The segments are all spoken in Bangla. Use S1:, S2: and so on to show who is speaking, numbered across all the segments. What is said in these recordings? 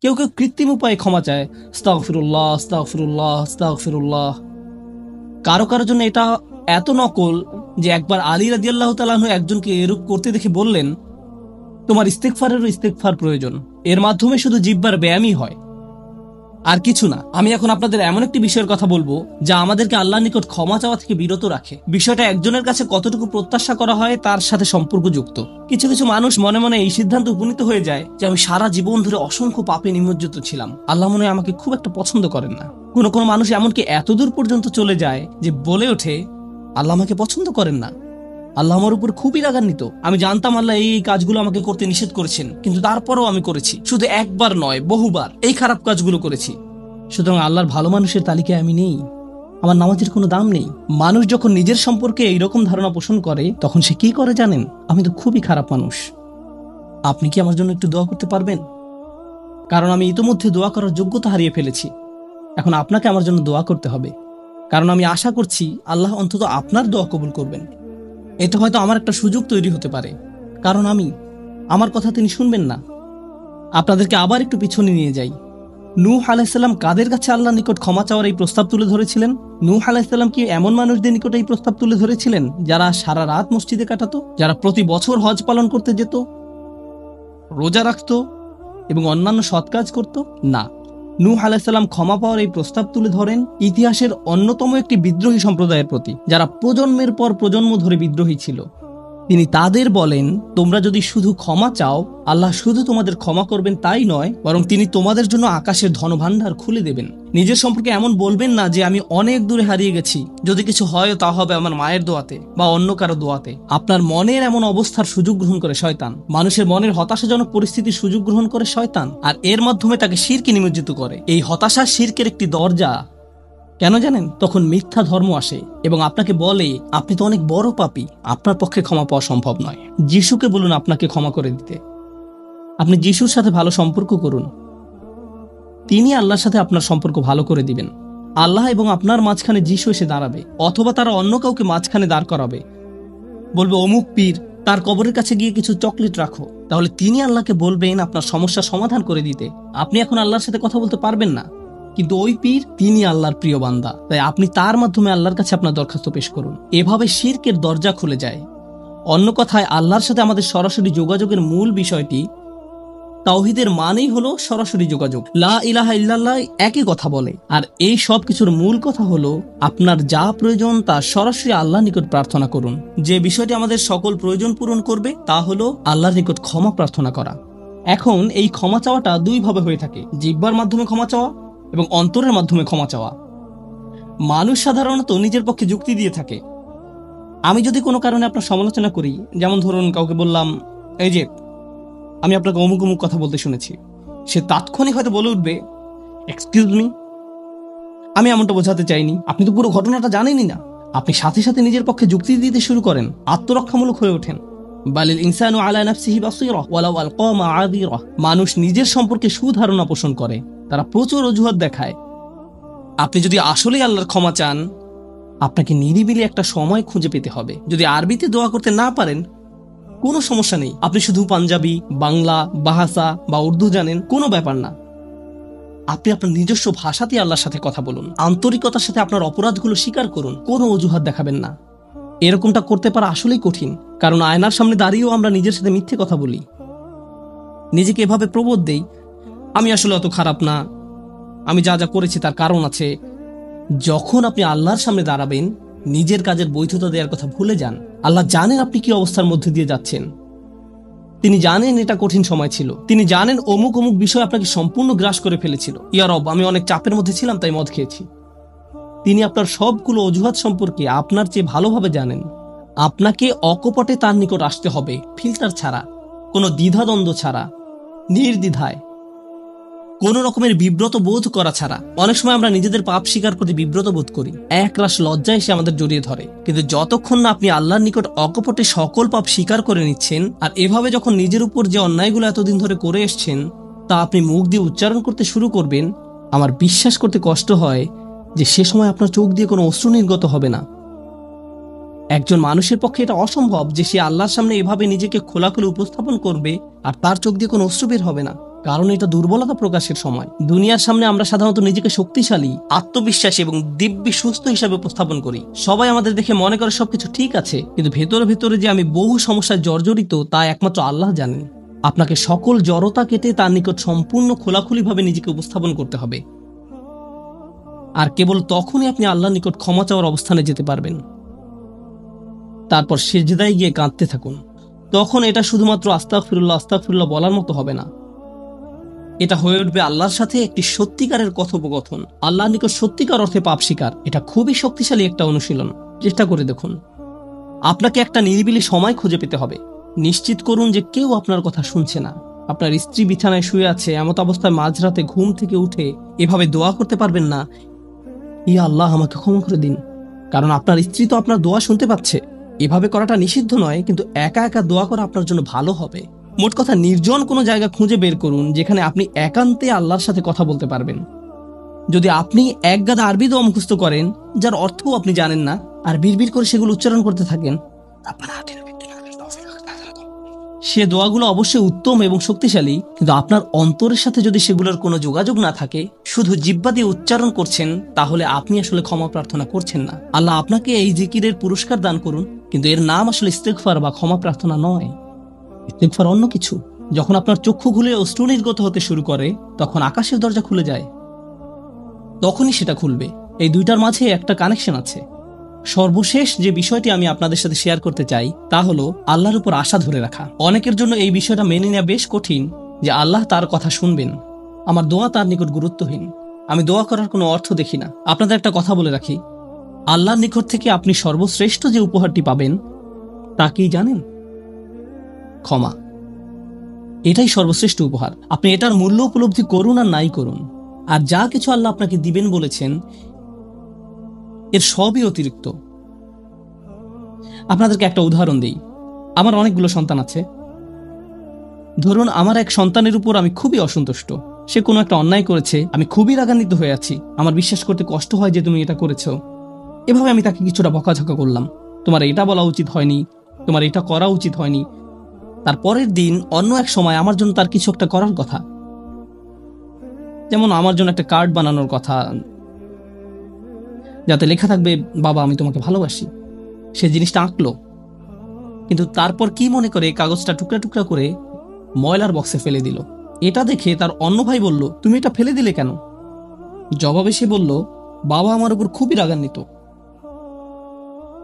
S1: কেউ কেউ কৃত্রিম উপায়ে ক্ষমা চায়, আস্তাগফিরুল্লাহ আস্তাগফিরুল্লাহ আস্তাগফিরুল্লাহ। কারো কারো জন্য এটা এত নকল যে একবার আলী রাদিয়াল্লাহু তাআলা আনহু একজনকে এরূপ করতে দেখে বললেন, তোমার ইস্তেগফারেরও ইস্তেগফার প্রয়োজন, এর মাধ্যমে শুধু জিহ্বার ব্যায়ামই হয়, আর কিছু না। আমি এখন আপনাদের এমন একটি বিষয়ের কথা বলবো যা আমাদেরকে আল্লাহর নিকট ক্ষমা চাওয়া থেকে বিরত রাখে। বিষয়টা একজনের কাছে কতটুকু প্রত্যাশা করা হয় তার সাথে সম্পর্কযুক্ত। কিছু কিছু মানুষ মনে মনে এই সিদ্ধান্ত উপনীত হয়ে যায় যে আমি সারা জীবন ধরে অসংখ্য পাপে নিমজ্জিত ছিলাম, আল্লাহ মনে হয় আমাকে খুব একটা পছন্দ করেন না। কোনো কোনো মানুষ এমনকি এতদূর পর্যন্ত চলে যায় যে বলে ওঠে, আল্লাহ আমাকে পছন্দ করেন না, আল্লাহ আমার উপর খুবই রাগান্বিত। আমি জানতাম আল্লাহ এই কাজগুলো আমাকে করতে নিষেধ করেছেন, কিন্তু তারপরও আমি করেছি। শুধু একবার নয়, বহুবার এই খারাপ কাজগুলো করেছি। সুতরাং আল্লাহর ভালো মানুষের তালিকায় আমি নেই, আমার নামাজের কোনো দাম নেই। মানুষ যখন নিজের সম্পর্কে এইরকম ধারণা পোষণ করে তখন সে কি করে জানেন? আমি তো খুবই খারাপ মানুষ। আপনি কি আমার জন্য একটু দোয়া করতে পারবেন? কারণ আমি ইতোমধ্যে দোয়া করার যোগ্যতা হারিয়ে ফেলেছি। এখন আপনাকে আমার জন্য দোয়া করতে হবে, কারণ আমি আশা করছি আল্লাহ অন্তত আপনার দোয়া কবুল করবেন। এটা হয়তো আমার একটা সুযোগ তৈরি হতে পারে, কারণ আমার কথা তিনি শুনবেন না। আপনাদেরকে আবার একটু পিছনে নিয়ে যাই। নূহ আলাইহিসসালাম কাদের কাছে আল্লাহর নিকট ক্ষমা চাওয়ার এই প্রস্তাব তুলে ধরেছিলেন? নূহ আলাইহিসসালাম কি এমন মানুষদের নিকট এই প্রস্তাব তুলে ধরেছিলেন যারা সারা রাত মসজিদে কাটাতো, যারা প্রতি বছর হজ পালন করতে যেত, রোজা রাখতো এবং অন্যান্য সৎ কাজ করত? না, নূহ আলাইহিসসালাম ক্ষমা পাওয়ার এই প্রস্তাব তুলে ধরেন ইতিহাসের অন্যতম একটি বিদ্রোহী সম্প্রদায়ের প্রতি, যারা প্রজন্মের পর প্রজন্ম ধরে বিদ্রোহী ছিল। তিনি তাদের বলেন, তোমরা যদি শুধু ক্ষমা চাও, আল্লাহ শুধু তোমাদের ক্ষমা করবেন তাই নয়, বরং তিনি তোমাদের জন্য আকাশের ধনভাণ্ডার খুলে দেবেন। নিজের সম্পর্কে এমন বলবেন না যে আমি অনেক দূরে হারিয়ে গেছি, যদি কিছু হয় তা হবে আমার মায়ের দোয়াতে বা অন্য কারো দোয়াতে। আপনার মনের এমন অবস্থার সুযোগ গ্রহণ করে শয়তান, মানুষের মনের হতাশাজনক পরিস্থিতির সুযোগ গ্রহণ করে শয়তান, আর এর মাধ্যমে তাকে শিরকে নিমজ্জিত করে। এই হতাশা শিরকের একটি দরজা। কেন জানেন? তখন মিথ্যা ধর্ম আসে এবং আপনাকে বলে আপনি তো অনেক বড় পাপী, আপনার পক্ষে ক্ষমা পাওয়া সম্ভব নয়। যিশুকে বলুন আপনাকে ক্ষমা করে দিতে। আপনি যিশুর সাথে ভালো সম্পর্ক করুন, তিনি আল্লাহর সাথে আপনার সম্পর্ক ভালো করে দিবেন। আল্লাহ এবং আপনার মাঝখানে যিশু এসে দাঁড়াবে, অথবা তারা অন্য কাউকে মাঝখানে দাঁড় করাবে, বলবে অমুক পীর, তার কবরের কাছে গিয়ে কিছু চকলেট রাখো। তাহলে তিনি আল্লাহকে বলবেন আপনার সমস্যার সমাধান করে দিতে। আপনি এখন আল্লাহর সাথে কথা বলতে পারবেন না, কিন্তু ওই পীর তিনি আল্লাহর প্রিয় বান্দা, তাই আপনি তার মাধ্যমে আল্লাহর কাছে আপনার দরখাস্ত পেশ করুন। এভাবে শিরকের দরজা খুলে যায়। অন্য কথায় আল্লাহর সাথে আমাদের সরাসরি যোগাযোগের মূল বিষয়টি, তাওহীদের মানেই হলো সরাসরি যোগাযোগ। লা ইলাহা ইল্লাল্লাহ একই কথা বলে, আর এই সব কিছুর মূল কথা হলো আপনার যা প্রয়োজন তা সরাসরি আল্লাহর নিকট প্রার্থনা করুন। যে বিষয়টি আমাদের সকল প্রয়োজন পূরণ করবে তা হলো আল্লাহর নিকট ক্ষমা প্রার্থনা করা। এখন এই ক্ষমা চাওয়াটা দুই ভাবে হয়ে থাকে, জিহ্বার মাধ্যমে ক্ষমা চাওয়া এবং অন্তরের মাধ্যমে ক্ষমা চাওয়া। মানুষ সাধারণত নিজের পক্ষে যুক্তি দিয়ে থাকে। আমি যদি কোনো কারণে আপনার সমালোচনা করি, যেমন ধরুন কাউকে বললাম, এই যে আমি আপনাকে অমুক অমুক কথা বলতে শুনেছি, সে তাৎক্ষণিক হয়তো বলে উঠবে, এক্সকিউজ মি, আমি এমনটা বোঝাতে চাইনি, আপনি তো পুরো ঘটনাটা জানেনই না। আপনি সাথে সাথে নিজের পক্ষে যুক্তি দিতে শুরু করেন, আত্মরক্ষামূলক হয়ে ওঠেন। বালিল ইনসানু আলা নাফসিহি বাসীরা ওয়ালাউ আলকা মাআযিরা। মানুষ নিজের সম্পর্কে সুধারণা পোষণ করে, তারা প্রচুর অজুহাত দেখায়। আপনি যদি আসলেই আল্লাহর ক্ষমা চান, আপনাকে নিরিবিলি একটা সময় খুঁজে পেতে হবে। যদি আরবিতে দোয়া করতে না পারেন, কোনো সমস্যা নেই, আপনি শুধু পাঞ্জাবি, বাংলা, বাহাসা বা উর্দু জানেন, কোনো ব্যাপার না। আপনি আপনার নিজস্ব ভাষাতে আল্লাহর সাথে কথা বলুন, আন্তরিকতার সাথে আপনার অপরাধগুলো স্বীকার করুন, কোনো অজুহাত দেখাবেন না। এরকমটা করতে পারা আসলেই কঠিন, কারণ আয়নার সামনে দাঁড়িয়েও আমরা নিজের সাথে মিথ্যে কথা বলি, নিজেকে এভাবে প্রবোধ দেই, আমি আসলে অত খারাপ না, আমি যা যা করেছি তার কারণ আছে। যখন আপনি আল্লাহর সামনে দাঁড়াবেন, নিজের কাজের বৈধতা দেওয়ার কথা ভুলে যান। আল্লাহ জানেন আপনি কি অবস্থার মধ্যে দিয়ে যাচ্ছেন, তিনি জানেন এটা কঠিন সময় ছিল, তিনি জানেন অমুক অমুক বিষয় আপনাকে সম্পূর্ণ গ্রাস করে ফেলেছিল। ইয়া রব, আমি অনেক চাপের মধ্যে ছিলাম তাই মদ খেয়েছি। তিনি আপনার সবগুলো অজুহাত সম্পর্কে আপনার চেয়ে ভালোভাবে জানেন। আপনাকে অকপটে তার নিকট আসতে হবে, ফিল্টার ছাড়া, কোনো দ্বিধাদ্বন্দ্ব ছাড়া, নির্দ্বিধায়, কোনো রকমের বিব্রত বোধ করা ছাড়া। অনেক সময় আমরা নিজেদের পাপ স্বীকার করতে বিব্রত বোধ করি, একরাশ লজ্জা এসে আমাদের জড়িয়ে ধরে। কিন্তু যতক্ষণ না আপনি আল্লাহর নিকট অকপটে সকল পাপ স্বীকার করে নিচ্ছেন, আর এভাবে যখন নিজের উপর যে অন্যায়গুলো এতদিন ধরে করে এসছেন তা আপনি মুখ দিয়ে উচ্চারণ করতে শুরু করবেন, আমার বিশ্বাস করতে কষ্ট হয় যে সে সময় আপনার চোখ দিয়ে কোনো অশ্রু নির্গত হবে না। একজন মানুষের পক্ষে এটা অসম্ভব যে সে আল্লাহর সামনে এভাবে নিজেকে খোলাখুলি উপস্থাপন করবে আর তার চোখ দিয়ে কোনো অশ্রু বের হবে না, কারণ এটা দুর্বলতা প্রকাশের সময়। দুনিয়ার সামনে আমরা সাধারণত নিজেকে শক্তিশালী, আত্মবিশ্বাসী এবং দিব্যি সুস্থ হিসাবে উপস্থাপন করি। সবাই আমাদের দেখে মনে করে সবকিছু ঠিক আছে, কিন্তু ভেতরে ভেতরে যে আমি বহু সমস্যায় জর্জরিত তা একমাত্র আল্লাহ জানেন। আপনাকে সকল জড়তা কেটে তার নিকট সম্পূর্ণ খোলাখুলিভাবে নিজেকে উপস্থাপন করতে হবে, আর কেবল তখনই আপনি আল্লাহর নিকট ক্ষমা চাওয়ার অবস্থানে যেতে পারবেন। তারপর সিজদায় গিয়ে কাঁদতে থাকুন। তখন এটা শুধুমাত্র আস্তাগফিরুল্লাহ আস্তাগফিরুল্লাহ বলার মতো হবে না, এটা হয়ে উঠবে আল্লাহর সাথে একটি সত্যিকারের কথোপকথন, আল্লাহর নিকট সত্যিকার অর্থে পাপ স্বীকার। এটা খুবই শক্তিশালী একটা অনুশীলন, চেষ্টা করে দেখুন। আপনাকে একটা নিরিবিলি সময় খুঁজে পেতে হবে। নিশ্চিত করুন যে কেউ আপনার কথা শুনছে না। আপনার স্ত্রী বিছানায় শুয়ে আছে, এমত অবস্থায় মাঝরাতে ঘুম থেকে উঠে এভাবে দোয়া করতে পারবেন না, ইয়া আল্লাহ আমাকে ক্ষমা করে দিন, কারণ আপনার স্ত্রী তো আপনার দোয়া শুনতে পাচ্ছে। এভাবে করাটা নিষিদ্ধ নয়, কিন্তু একা একা দোয়া করা আপনার জন্য ভালো হবে। মোট কথা, নির্জন কোনো জায়গা খুঁজে বের করুন যেখানে আপনি একান্তে আল্লাহর সাথে কথা বলতে পারবেন। যদি আপনি এক গাদা আরবি দোয়া মুখস্থ করেন যার অর্থও আপনি জানেন না, আর বিড়বিড় করে সেগুলো উচ্চারণ করতে থাকেন, সে দোয়াগুলো অবশ্যই উত্তম এবং শক্তিশালী, কিন্তু আপনার অন্তরের সাথে যদি সেগুলোর কোনো যোগাযোগ না থাকে, শুধু জিহ্বা দিয়ে উচ্চারণ করছেন, তাহলে আপনি আসলে ক্ষমা প্রার্থনা করছেন না। আল্লাহ আপনাকে এই জিকিরের পুরস্কার দান করুন, কিন্তু এর নাম আসলে ইস্তেগফার বা ক্ষমা প্রার্থনা নয়। ইস্তেগফার অন্য কিছু। যখন আপনার চক্ষু খুলে অশ্রু নির্গত হতে শুরু করে, তখন আকাশের দরজা খুলে যায়, তখনই সেটা খুলবে। এই দুইটার মাঝে একটা কানেকশন আছে। সর্বশেষ যে বিষয়টি আমি আপনাদের সাথে শেয়ার করতে চাই তা হলো আল্লাহর উপর আশা ধরে রাখা। অনেকের জন্য এই বিষয়টা মেনে নেওয়া বেশ কঠিন যে আল্লাহ তার কথা শুনবেন, আমার দোয়া তার নিকট গুরুত্বহীন, আমি দোয়া করার কোনো অর্থ দেখি না। আপনাদের একটা কথা বলে রাখি, আল্লাহর নিকট থেকে আপনি সর্বশ্রেষ্ঠ যে উপহারটি পাবেন তা কি জানেন? ক্ষমা। এটাই সর্বশ্রেষ্ঠ উপহার। আপনি এটার মূল্য উপলব্ধি করুন আর নাই করুন, আর যা কিছু আল্লাহ আপনাকে দিবেন বলেছেন এর সবই অতিরিক্ত। আপনাদেরকে একটা উদাহরণ দিই। আমার অনেকগুলো সন্তান আছে। ধরুন আমার এক সন্তানের উপর আমি খুবই অসন্তুষ্ট। সে কোনো একটা অন্যায় করেছে, আমি খুবই রাগান্বিত হয়ে আছি, আমার বিশ্বাস করতে কষ্ট হয় যে তুমি এটা করেছো। এভাবে আমি তাকে কিছুটা বকাঝকা করলাম, তোমার এটা বলা উচিত হয়নি, তোমার এটা করা উচিত হয়নি। তার পরের দিন অন্য এক সময় আমার জন্য তার কিছু একটা করার কথা, যেমন আমার জন্য একটা কার্ড বানানোর কথা যাতে লেখা থাকবে বাবা আমি তোমাকে ভালোবাসি। সে জিনিসটা আঁকলো, কিন্তু তারপর কি মনে করে কাগজটা টুকরা টুকরা করে ময়লার বক্সে ফেলে দিল। এটা দেখে তার অন্য ভাই বলল, তুমি এটা ফেলে দিলে কেন? জবাবে সে বলল, বাবা আমার উপর খুবই রাগান্বিত,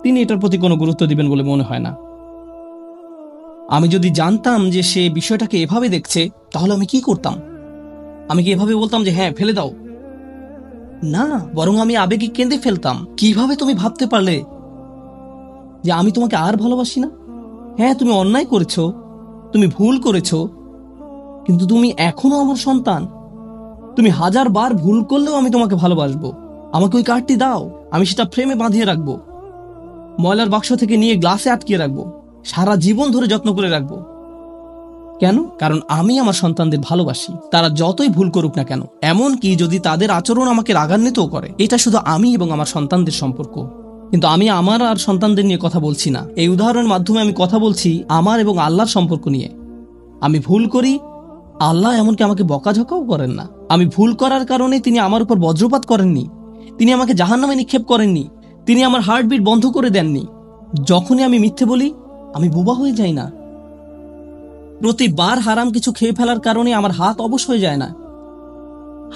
S1: তিনি এটার প্রতি কোনো গুরুত্ব দিবেন বলে মনে হয় না। আমি যদি জানতাম যে সে বিষয়টাকে এভাবে দেখছে, তাহলে আমি কি করতাম? আমি কি এভাবে বলতাম যে হ্যাঁ ফেলে দাও? না, বরং আমি আবেগে কেঁদে ফেলতাম, কিভাবে তুমি ভাবতে পারলে যে আমি তোমাকে আর ভালোবাসি না? হ্যাঁ তুমি অন্যায় করেছো, তুমি ভুল করেছো, কিন্তু তুমি এখনো আমার সন্তান। তুমি 1000 বার ভুল করলেও আমি তোমাকে ভালোবাসবো। আমাকে ওই কার্ডটি দাও, আমি সেটা ফ্রেমে বাঁধিয়ে রাখবো, ময়লার বাক্স থেকে নিয়ে গ্লাসে আটকিয়ে রাখবো, সারা জীবন ধরে যত্ন করে রাখবো। কেন? কারণ আমি আমার সন্তানদের ভালোবাসি, তারা যতই ভুল করুক না কেন, এমনকি যদি তাদের আচরণ আমাকে রাগান্বিতও করে। এটা শুধু আমি এবং আমার সন্তানদের সম্পর্ক। কিন্তু আমি আমার আর সন্তানদের নিয়ে কথা বলছি না। এই উদাহরণের মাধ্যমে আমি কথা বলছি আমার এবং আল্লাহর সম্পর্ক নিয়ে। আমি ভুল করি, আল্লাহ এমনকি আমাকে বকাঝকাও করেন না। আমি ভুল করার কারণে তিনি আমার উপর বজ্রপাত করেননি, তিনি আমাকে জাহান্নামে নিক্ষেপ করেননি, তিনি আমার হার্টবিট বন্ধ করে দেননি। যখনই আমি মিথ্যে বলি, আমি বোবা হয়ে যাই না। প্রতিবার হারাম কিছু খেয়ে ফেলার কারণে আমার হাত অবশ হয়ে যায় না,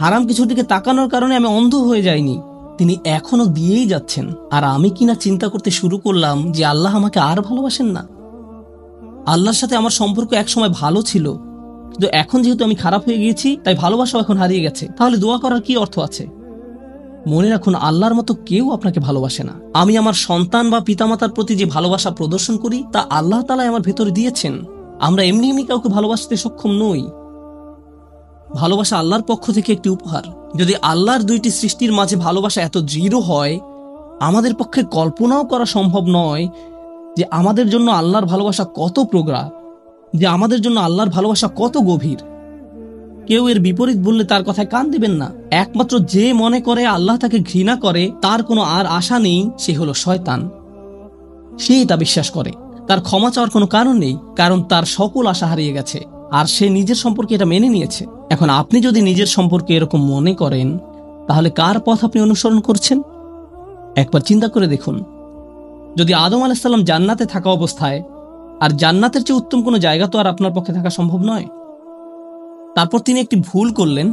S1: হারাম কিছুর দিকে তাকানোর কারণে আমি অন্ধ হয়ে যাইনি। তিনি এখনো দিয়েই যাচ্ছেন। আর আমি কিনা চিন্তা করতে শুরু করলাম যে আল্লাহ আমাকে আর ভালোবাসেন না। আল্লাহর সাথে আমার সম্পর্ক একসময় ভালো ছিল, কিন্তু এখন যেহেতু আমি খারাপ হয়ে গিয়েছি, তাই ভালোবাসাও এখন হারিয়ে গেছে। তাহলে দোয়া করার কি অর্থ আছে? মনে রাখুন, আল্লাহর মতো কেউ আপনাকে ভালোবাসে না। আমি আমার সন্তান বা পিতামাতার প্রতি যে ভালোবাসা প্রদর্শন করি তা আল্লাহ তাআলা আমার ভেতরে দিয়েছেন। আমরা এমনি এমনি কাউকে ভালোবাসতে সক্ষম নই। ভালোবাসা আল্লাহর পক্ষ থেকে একটি উপহার। যদি আল্লাহর দুইটি সৃষ্টির মাঝে ভালোবাসা এত দৃঢ় হয়, আমাদের পক্ষে কল্পনাও করা সম্ভব নয় যে আমাদের জন্য আল্লাহর ভালোবাসা কত প্রগাঢ়, যে আমাদের জন্য আল্লাহর ভালোবাসা কত গভীর। কেউ এর বিপরীত বললে তার কথায় কান দিবেন না। একমাত্র যে মনে করে আল্লাহ তাকে ঘৃণা করে, তার কোনো আর আশা নেই, সে হলো শয়তান। সে এটা বিশ্বাস করে। তার ক্ষমা চাওয়ার কোনো কারণ নেই, কারণ তার সকল আশা হারিয়ে গেছে আর সে নিজের সম্পর্কে এটা মেনে নিয়েছে। এখন আপনি যদি নিজের সম্পর্কে এরকম মনে করেন, তাহলে কার পথ আপনি অনুসরণ করছেন? একবার চিন্তা করে দেখুন, যদি আদম আলাইহিস সালাম জান্নাতে থাকা অবস্থায়, আর জান্নাতের চেয়ে উত্তম কোনো জায়গা তো আর আপনার পক্ষে থাকা সম্ভব নয়, তারপর তিনি একটি ভুল করলেন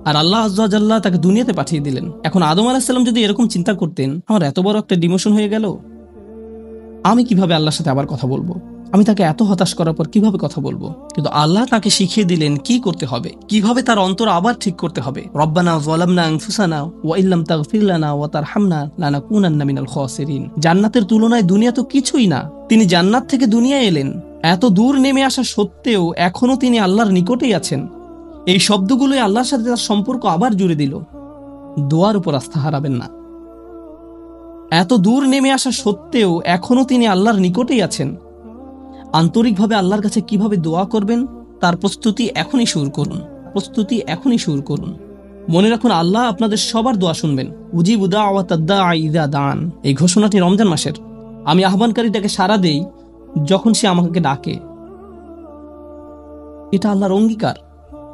S1: আর আল্লাহ আজ্জা ওয়া জাল্লা তাকে দুনিয়াতে পাঠিয়ে দিলেন। এখন আদম আলাইহিস সালাম যদি এরকম চিন্তা করতেন, আমার এত বড় একটা ডিমোশন হয়ে গেল, আমি কিভাবে আল্লাহর সাথে আবার কথা বলবো, আমি তাকে এত হতাশ করার পর কিভাবে কথা বলবো? কিন্তু আল্লাহ তাকে শিখিয়ে দিলেন কি করতে হবে, কিভাবে তার অন্তর আবার ঠিক করতে হবে। রব্বানা যালামনা আনফুসানা ওয়া ইল্লাম তাগফির লানা ওয়া তারহামনা লানাকুনান্না মিনাল খাসিরিন। জান্নাতের তুলনায় দুনিয়া তো কিছুই না। তিনি জান্নাত থেকে দুনিয়ায় এলেন, এত দূর নেমে আসা সত্ত্বেও এখনো তিনি আল্লাহর নিকটেই আছেন। এই শব্দগুলোই আল্লাহর সাথে তার সম্পর্ক আবার জুড়ে দিল। দোয়ার উপর আস্থা হারাবেন না। এত দূর নেমে আসা সত্ত্বেও এখনো তিনি আল্লাহর নিকটেই আছেন। আন্তরিকভাবে আল্লাহর কাছে কিভাবে দোয়া করবেন তার প্রস্তুতি এখনই শুরু করুন। মনে রাখুন, আল্লাহ আপনাদের সবার দোয়া শুনবেন। উজিবু দাওয়াতাদ দাঈ ইযা দাআন, এই ঘোষণাটি রমজান মাসের। আমি আহ্বানকারীটাকে সাড়া দেই যখন সে আমাকে ডাকে। এটা আল্লাহর অঙ্গীকার।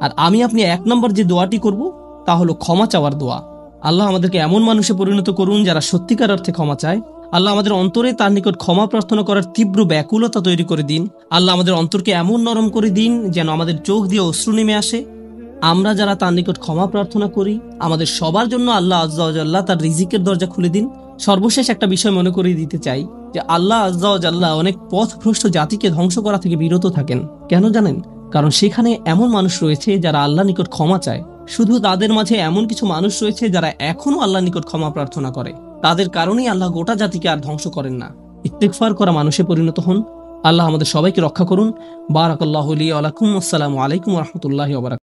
S1: আর আমি আপনি 1 নম্বর যে দোয়াটি করব তা হলো ক্ষমা চাওয়ার দোয়া। আল্লাহ আমাদেরকে এমন মানুষে পরিণত করুন যারা সত্যিকার অর্থে ক্ষমা চায়। আল্লাহ আমাদের অন্তরে তার নিকট ক্ষমা প্রার্থনা করার তীব্র ব্যাকুলতা তৈরি করে দিন। আল্লাহ আমাদের অন্তরকে এমন নরম করে দিন যেন আমাদের চোখ দিয়ে অশ্রু নেমে আসে। আমরা যারা তার নিকট ক্ষমা প্রার্থনা করি, আমাদের সবার জন্য আল্লাহ আজ্জা ওয়া জাল্লা তার রিজিকের দরজা খুলে দিন। সর্বশেষ একটা বিষয় মনে করিয়ে দিতে চাই যে আল্লাহ আজ্জা ওয়া জাল্লা অনেক পথভ্রষ্ট জাতিকে ধ্বংস করা থেকে বিরত থাকেন। কেন জানেন? কারণ সেখানে এমন মানুষ রয়েছে যারা আল্লাহ নিকট ক্ষমা চায়। শুধু তাদের মাঝে এমন কিছু মানুষ রয়েছে যারা এখনো আল্লাহ নিকট ক্ষমা প্রার্থনা করে। তাদের কারণেই আল্লাহ গোটা জাতিকে আর ধ্বংস করেন না। ইস্তিগফার করা মানুষে পরিণত হন। আল্লাহ আমাদের সবাইকে রক্ষা করুন। বারাকাল্লাহু লি ওয়া লাকুম। আসসালামু আলাইকুম ওয়া রাহমাতুল্লাহি ওয়া বারাকাতুহু।